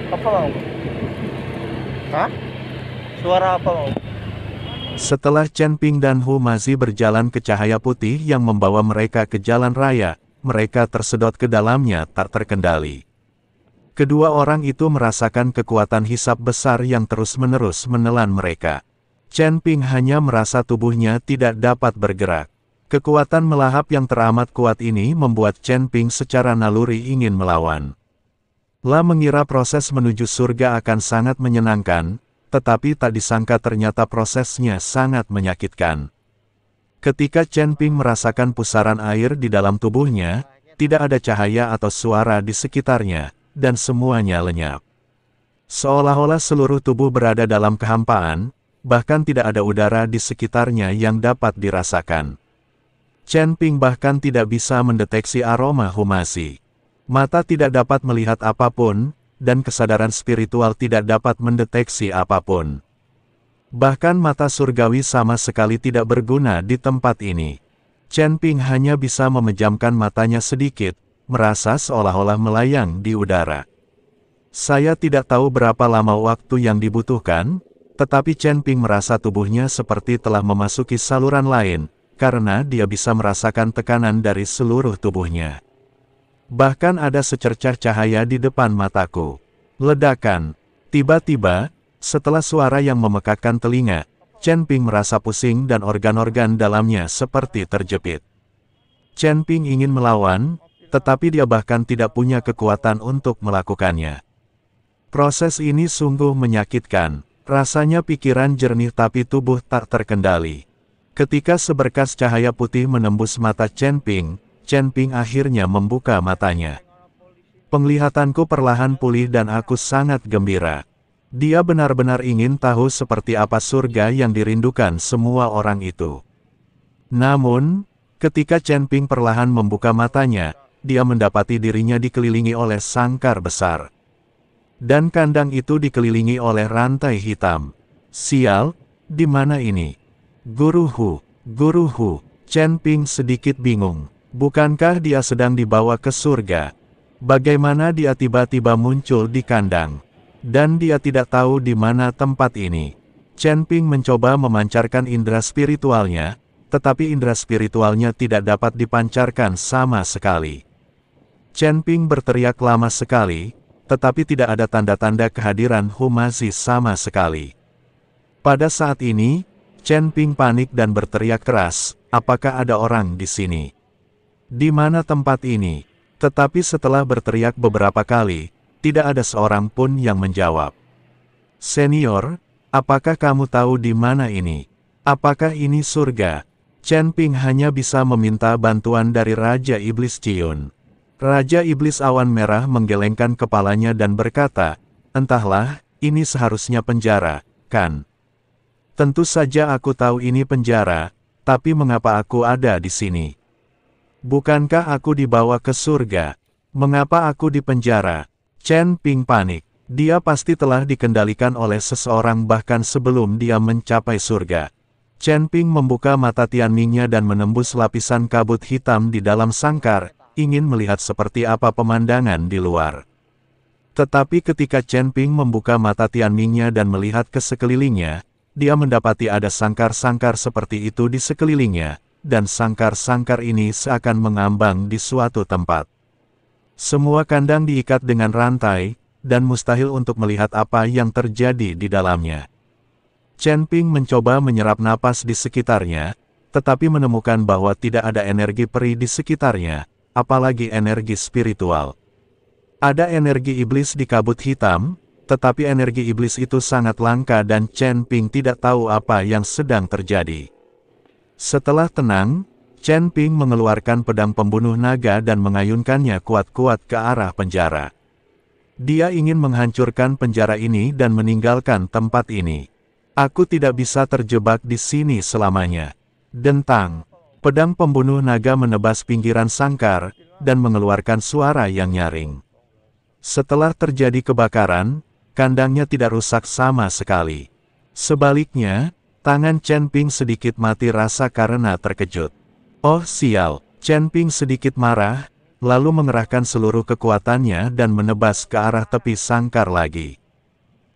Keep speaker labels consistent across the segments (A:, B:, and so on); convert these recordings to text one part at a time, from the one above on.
A: Apa mau? Hah? Suara apa mau?
B: Setelah Chen Ping dan Hu Mazi berjalan ke cahaya putih yang membawa mereka ke jalan raya, mereka tersedot ke dalamnya tak terkendali. Kedua orang itu merasakan kekuatan hisap besar yang terus-menerus menelan mereka. Chen Ping hanya merasa tubuhnya tidak dapat bergerak. Kekuatan melahap yang teramat kuat ini membuat Chen Ping secara naluri ingin melawan. La mengira proses menuju surga akan sangat menyenangkan, tetapi tak disangka ternyata prosesnya sangat menyakitkan. Ketika Chen Ping merasakan pusaran air di dalam tubuhnya, tidak ada cahaya atau suara di sekitarnya, dan semuanya lenyap. Seolah-olah seluruh tubuh berada dalam kehampaan, bahkan tidak ada udara di sekitarnya yang dapat dirasakan. Chen Ping bahkan tidak bisa mendeteksi aroma humasi. Mata tidak dapat melihat apapun, dan kesadaran spiritual tidak dapat mendeteksi apapun. Bahkan mata surgawi sama sekali tidak berguna di tempat ini. Chen Ping hanya bisa memejamkan matanya sedikit, merasa seolah-olah melayang di udara. Saya tidak tahu berapa lama waktu yang dibutuhkan, tetapi Chen Ping merasa tubuhnya seperti telah memasuki saluran lain, karena dia bisa merasakan tekanan dari seluruh tubuhnya. Bahkan ada secercah cahaya di depan mataku. Ledakan. Tiba-tiba, setelah suara yang memekakkan telinga, Chen Ping merasa pusing dan organ-organ dalamnya seperti terjepit. Chen Ping ingin melawan, tetapi dia bahkan tidak punya kekuatan untuk melakukannya. Proses ini sungguh menyakitkan. Rasanya pikiran jernih tapi tubuh tak terkendali. Ketika seberkas cahaya putih menembus mata Chen Ping akhirnya membuka matanya. Penglihatanku perlahan pulih dan aku sangat gembira. Dia benar-benar ingin tahu seperti apa surga yang dirindukan semua orang itu. Namun, ketika Chen Ping perlahan membuka matanya, dia mendapati dirinya dikelilingi oleh sangkar besar. Dan kandang itu dikelilingi oleh rantai hitam. Sial, di mana ini? Guru Hu, Chen Ping sedikit bingung. Bukankah dia sedang dibawa ke surga? Bagaimana dia tiba-tiba muncul di kandang? Dan dia tidak tahu di mana tempat ini. Chen Ping mencoba memancarkan indera spiritualnya, tetapi indera spiritualnya tidak dapat dipancarkan sama sekali. Chen Ping berteriak lama sekali, tetapi tidak ada tanda-tanda kehadiran Humazi sama sekali. Pada saat ini, Chen Ping panik dan berteriak keras, apakah ada orang di sini? Di mana tempat ini? Tetapi setelah berteriak beberapa kali, tidak ada seorang pun yang menjawab. Senior, apakah kamu tahu di mana ini? Apakah ini surga? Chen Ping hanya bisa meminta bantuan dari Raja Iblis Ciun. Raja Iblis Awan Merah menggelengkan kepalanya dan berkata, entahlah, ini seharusnya penjara, kan? Tentu saja aku tahu ini penjara, tapi mengapa aku ada di sini? Bukankah aku dibawa ke surga? Mengapa aku di penjara? Chen Ping panik. Dia pasti telah dikendalikan oleh seseorang bahkan sebelum dia mencapai surga. Chen Ping membuka mata Tianmingnya dan menembus lapisan kabut hitam di dalam sangkar, ingin melihat seperti apa pemandangan di luar. Tetapi ketika Chen Ping membuka mata Tianmingnya dan melihat ke sekelilingnya, dia mendapati ada sangkar-sangkar seperti itu di sekelilingnya, dan sangkar-sangkar ini seakan mengambang di suatu tempat. Semua kandang diikat dengan rantai, dan mustahil untuk melihat apa yang terjadi di dalamnya. Chen Ping mencoba menyerap napas di sekitarnya, tetapi menemukan bahwa tidak ada energi peri di sekitarnya, apalagi energi spiritual. Ada energi iblis di kabut hitam, tetapi energi iblis itu sangat langka dan Chen Ping tidak tahu apa yang sedang terjadi. Setelah tenang, Chen Ping mengeluarkan pedang pembunuh naga dan mengayunkannya kuat-kuat ke arah penjara. Dia ingin menghancurkan penjara ini dan meninggalkan tempat ini. Aku tidak bisa terjebak di sini selamanya. Dentang. Pedang pembunuh naga menebas pinggiran sangkar, dan mengeluarkan suara yang nyaring. Setelah terjadi kebakaran, kandangnya tidak rusak sama sekali. Sebaliknya, tangan Chen Ping sedikit mati rasa karena terkejut. Oh sial, Chen Ping sedikit marah, lalu mengerahkan seluruh kekuatannya dan menebas ke arah tepi sangkar lagi.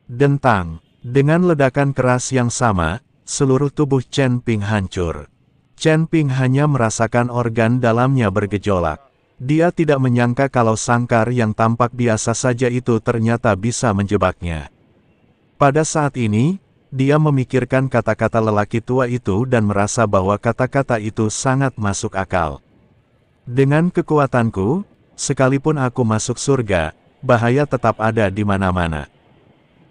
B: Dentang, dengan ledakan keras yang sama, seluruh tubuh Chen Ping hancur. Chen Ping hanya merasakan organ dalamnya bergejolak. Dia tidak menyangka kalau sangkar yang tampak biasa saja itu ternyata bisa menjebaknya. Pada saat ini, dia memikirkan kata-kata lelaki tua itu dan merasa bahwa kata-kata itu sangat masuk akal. Dengan kekuatanku, sekalipun aku masuk surga, bahaya tetap ada di mana-mana.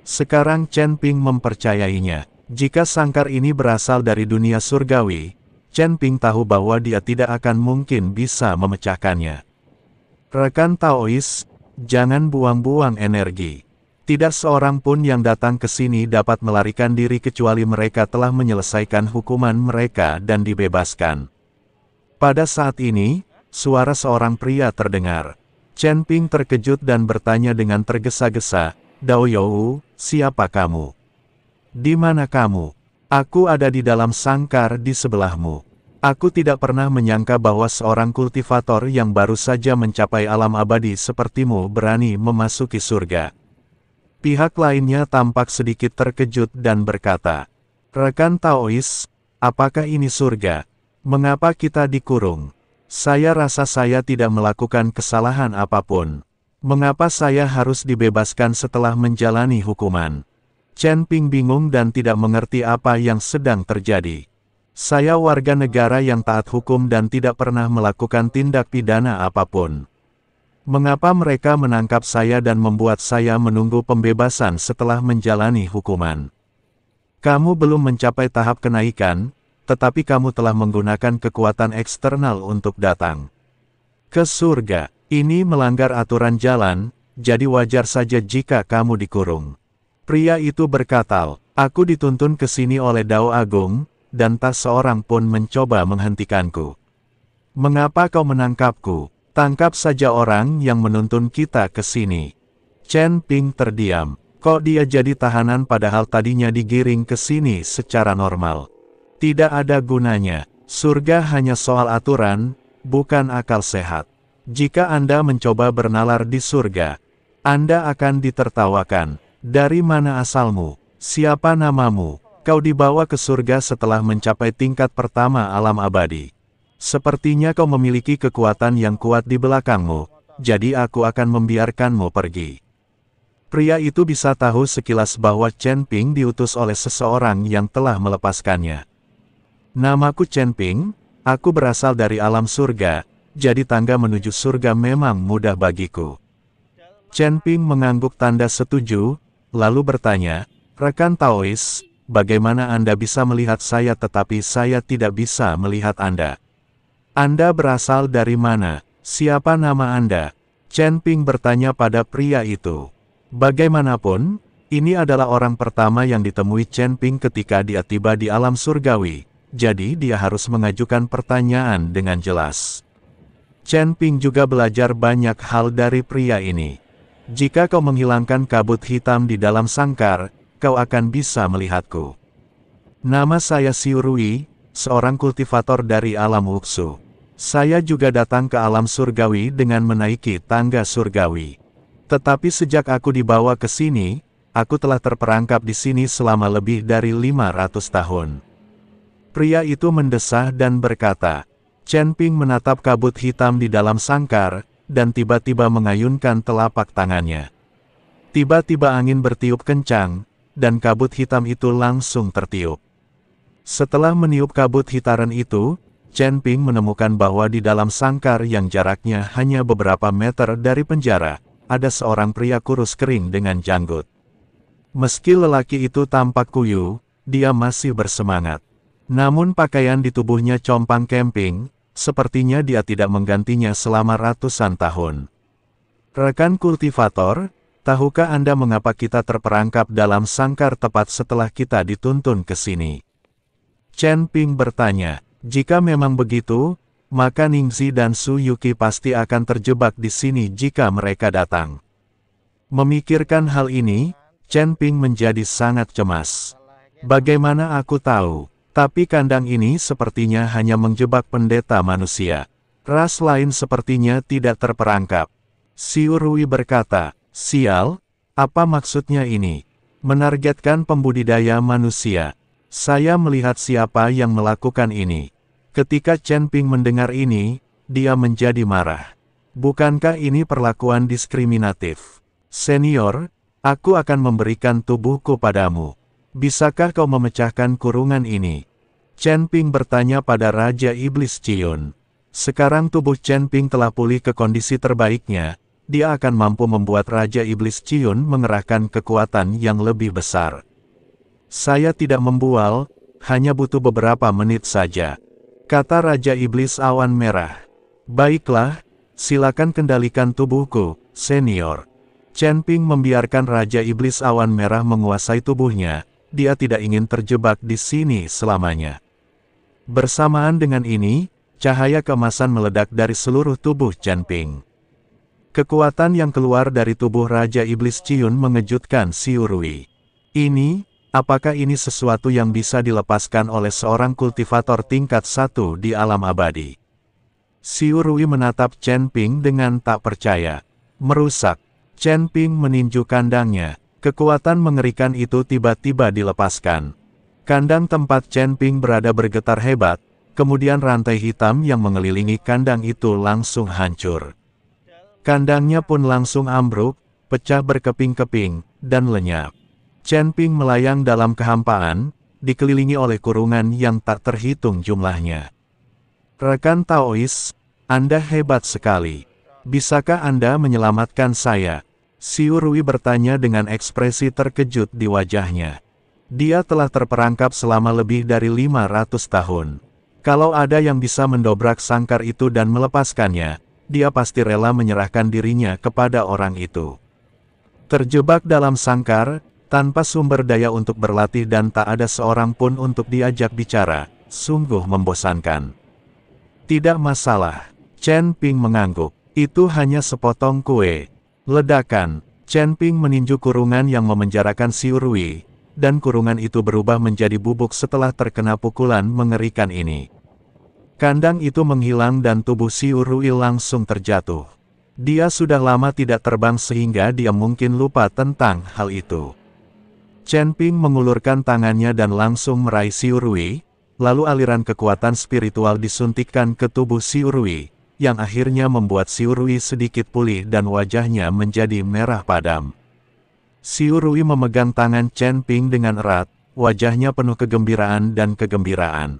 B: Sekarang Chen Ping mempercayainya. Jika sangkar ini berasal dari dunia surgawi, Chen Ping tahu bahwa dia tidak akan mungkin bisa memecahkannya. Rekan Taois, jangan buang-buang energi. Tidak seorang pun yang datang ke sini dapat melarikan diri kecuali mereka telah menyelesaikan hukuman mereka dan dibebaskan. Pada saat ini, suara seorang pria terdengar. Chen Ping terkejut dan bertanya dengan tergesa-gesa, "Dao You, siapa kamu? Di mana kamu?" "Aku ada di dalam sangkar di sebelahmu. Aku tidak pernah menyangka bahwa seorang kultivator yang baru saja mencapai alam abadi sepertimu berani memasuki surga." Pihak lainnya tampak sedikit terkejut dan berkata, "Rekan Taois, apakah ini surga? Mengapa kita dikurung? Saya rasa saya tidak melakukan kesalahan apapun. Mengapa saya harus dibebaskan setelah menjalani hukuman?" Chen Ping bingung dan tidak mengerti apa yang sedang terjadi. "Saya warga negara yang taat hukum dan tidak pernah melakukan tindak pidana apapun. Mengapa mereka menangkap saya dan membuat saya menunggu pembebasan setelah menjalani hukuman? Kamu belum mencapai tahap kenaikan, tetapi kamu telah menggunakan kekuatan eksternal untuk datang ke surga. Ini melanggar aturan jalan, jadi wajar saja jika kamu dikurung." Pria itu berkata, "Aku dituntun ke sini oleh Dao Agung, dan tak seorang pun mencoba menghentikanku. Mengapa kau menangkapku? Tangkap saja orang yang menuntun kita ke sini." Chen Ping terdiam. Kok dia jadi tahanan padahal tadinya digiring ke sini secara normal? Tidak ada gunanya. Surga hanya soal aturan, bukan akal sehat. Jika Anda mencoba bernalar di surga, Anda akan ditertawakan. "Dari mana asalmu? Siapa namamu? Kau dibawa ke surga setelah mencapai tingkat pertama alam abadi. Sepertinya kau memiliki kekuatan yang kuat di belakangmu, jadi aku akan membiarkanmu pergi." Pria itu bisa tahu sekilas bahwa Chen Ping diutus oleh seseorang yang telah melepaskannya. "Namaku Chen Ping, aku berasal dari alam surga, jadi tangga menuju surga memang mudah bagiku." Chen Ping mengangguk tanda setuju, lalu bertanya, "Rekan Taois, bagaimana Anda bisa melihat saya tetapi saya tidak bisa melihat Anda? Anda berasal dari mana? Siapa nama Anda?" Chen Ping bertanya pada pria itu. Bagaimanapun, ini adalah orang pertama yang ditemui Chen Ping ketika dia tiba di alam surgawi, jadi dia harus mengajukan pertanyaan dengan jelas. Chen Ping juga belajar banyak hal dari pria ini. "Jika kau menghilangkan kabut hitam di dalam sangkar, kau akan bisa melihatku. Nama saya Xiu Rui, seorang kultivator dari alam Wuxu. Saya juga datang ke alam surgawi dengan menaiki tangga surgawi. Tetapi sejak aku dibawa ke sini, aku telah terperangkap di sini selama lebih dari 500 tahun." Pria itu mendesah dan berkata. Chen Ping menatap kabut hitam di dalam sangkar, dan tiba-tiba mengayunkan telapak tangannya. Tiba-tiba angin bertiup kencang, dan kabut hitam itu langsung tertiup. Setelah meniup kabut hitaran itu, Chen Ping menemukan bahwa di dalam sangkar yang jaraknya hanya beberapa meter dari penjara, ada seorang pria kurus kering dengan janggut. Meski lelaki itu tampak kuyu, dia masih bersemangat. Namun pakaian di tubuhnya compang camping, sepertinya dia tidak menggantinya selama ratusan tahun. "Rekan kultivator, tahukah Anda mengapa kita terperangkap dalam sangkar tepat setelah kita dituntun ke sini?" Chen Ping bertanya. "Jika memang begitu, maka Ningxi dan Su Yuqi pasti akan terjebak di sini jika mereka datang." Memikirkan hal ini, Chen Ping menjadi sangat cemas. "Bagaimana aku tahu? Tapi kandang ini sepertinya hanya menjebak pendeta manusia. Ras lain sepertinya tidak terperangkap. Xiu Rui berkata, "Sial, apa maksudnya ini? Menargetkan pembudidaya manusia. Saya melihat siapa yang melakukan ini." Ketika Chen Ping mendengar ini, dia menjadi marah. "Bukankah ini perlakuan diskriminatif? Senior, aku akan memberikan tubuhku padamu. Bisakah kau memecahkan kurungan ini?" Chen Ping bertanya pada Raja Iblis Ciun. Sekarang tubuh Chen Ping telah pulih ke kondisi terbaiknya. Dia akan mampu membuat Raja Iblis Ciun mengerahkan kekuatan yang lebih besar. "Saya tidak membual, hanya butuh beberapa menit saja," kata Raja Iblis Awan Merah. "Baiklah, silakan kendalikan tubuhku, senior." Chen Ping membiarkan Raja Iblis Awan Merah menguasai tubuhnya. Dia tidak ingin terjebak di sini selamanya. Bersamaan dengan ini, cahaya keemasan meledak dari seluruh tubuh Chen Ping. Kekuatan yang keluar dari tubuh Raja Iblis Ciun mengejutkan Xiu Rui. Apakah ini sesuatu yang bisa dilepaskan oleh seorang kultivator tingkat 1 di alam abadi? Xiu Rui menatap Chen Ping dengan tak percaya. Merusak. Chen Ping meninju kandangnya. Kekuatan mengerikan itu tiba-tiba dilepaskan. Kandang tempat Chen Ping berada bergetar hebat, kemudian rantai hitam yang mengelilingi kandang itu langsung hancur. Kandangnya pun langsung ambruk, pecah berkeping-keping, dan lenyap. Chen Ping melayang dalam kehampaan, dikelilingi oleh kurungan yang tak terhitung jumlahnya. "Rekan Taois, Anda hebat sekali. Bisakah Anda menyelamatkan saya?" Xiu Rui bertanya dengan ekspresi terkejut di wajahnya. Dia telah terperangkap selama lebih dari 500 tahun. Kalau ada yang bisa mendobrak sangkar itu dan melepaskannya, dia pasti rela menyerahkan dirinya kepada orang itu. Terjebak dalam sangkar, tanpa sumber daya untuk berlatih dan tak ada seorang pun untuk diajak bicara, sungguh membosankan. "Tidak masalah," Chen Ping mengangguk. "Itu hanya sepotong kue." Ledakan. Chen Ping meninju kurungan yang memenjarakan Xiu Rui, dan kurungan itu berubah menjadi bubuk setelah terkena pukulan mengerikan ini. Kandang itu menghilang dan tubuh Xiu Rui langsung terjatuh. Dia sudah lama tidak terbang sehingga dia mungkin lupa tentang hal itu. Chen Ping mengulurkan tangannya dan langsung meraih Xiu Rui, lalu aliran kekuatan spiritual disuntikkan ke tubuh Xiu Rui, yang akhirnya membuat Xiu Rui sedikit pulih dan wajahnya menjadi merah padam. Xiu Rui memegang tangan Chen Ping dengan erat, wajahnya penuh kegembiraan dan kegembiraan.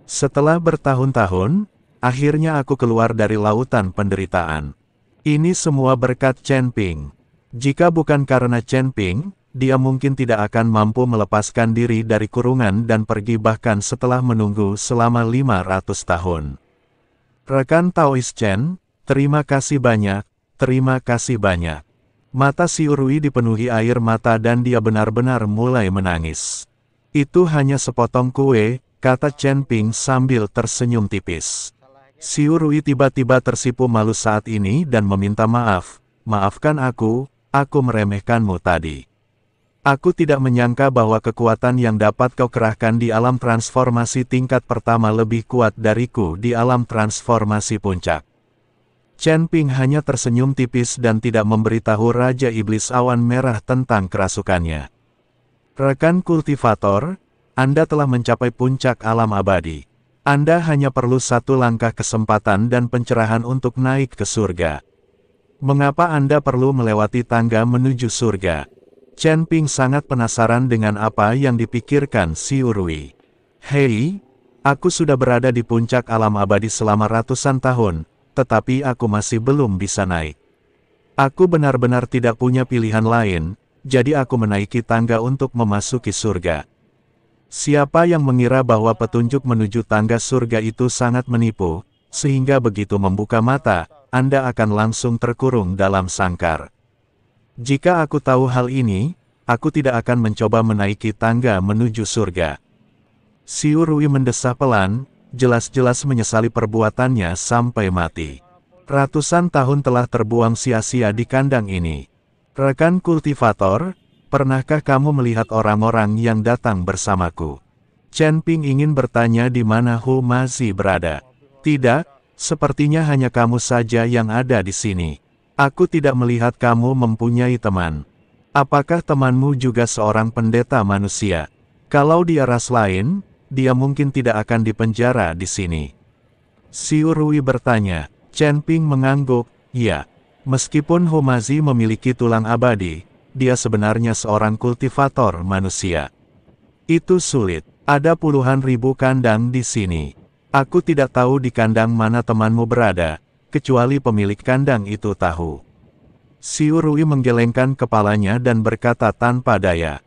B: "Setelah bertahun-tahun, akhirnya aku keluar dari lautan penderitaan. Ini semua berkat Chen Ping. Jika bukan karena Chen Ping, dia mungkin tidak akan mampu melepaskan diri dari kurungan dan pergi bahkan setelah menunggu selama 500 tahun. Rekan Taois Chen, terima kasih banyak, terima kasih banyak." Mata Xiu Rui dipenuhi air mata dan dia benar-benar mulai menangis. "Itu hanya sepotong kue," kata Chen Ping sambil tersenyum tipis. Xiu Rui tiba-tiba tersipu malu saat ini dan meminta maaf. "Maafkan aku meremehkanmu tadi. Aku tidak menyangka bahwa kekuatan yang dapat kau kerahkan di alam transformasi tingkat pertama lebih kuat dariku di alam transformasi puncak." Chen Ping hanya tersenyum tipis dan tidak memberitahu Raja Iblis Awan Merah tentang kerasukannya. "Rekan kultivator, Anda telah mencapai puncak alam abadi. Anda hanya perlu satu langkah kesempatan dan pencerahan untuk naik ke surga. Mengapa Anda perlu melewati tangga menuju surga?" Chen Ping sangat penasaran dengan apa yang dipikirkan Xiu Rui. "Hei, aku sudah berada di puncak alam abadi selama ratusan tahun, tetapi aku masih belum bisa naik. Aku benar-benar tidak punya pilihan lain, jadi aku menaiki tangga untuk memasuki surga." Siapa yang mengira bahwa petunjuk menuju tangga surga itu sangat menipu, sehingga begitu membuka mata, Anda akan langsung terkurung dalam sangkar. Jika aku tahu hal ini, aku tidak akan mencoba menaiki tangga menuju surga. Xiu Rui mendesah pelan, jelas-jelas menyesali perbuatannya sampai mati. Ratusan tahun telah terbuang sia-sia di kandang ini. Rekan kultivator, pernahkah kamu melihat orang-orang yang datang bersamaku? Chen Ping ingin bertanya di mana Hu Mazi berada. "Tidak," Sepertinya hanya kamu saja yang ada di sini. Aku tidak melihat kamu mempunyai teman. Apakah temanmu juga seorang pendeta manusia? Kalau dia ras lain, dia mungkin tidak akan dipenjara di sini. Xiu Rui bertanya. Chen Ping mengangguk, ya. Meskipun Homazi memiliki tulang abadi, dia sebenarnya seorang kultivator manusia. Itu sulit. Ada puluhan ribu kandang di sini. Aku tidak tahu di kandang mana temanmu berada, kecuali pemilik kandang itu tahu. Xiu Rui menggelengkan kepalanya dan berkata tanpa daya.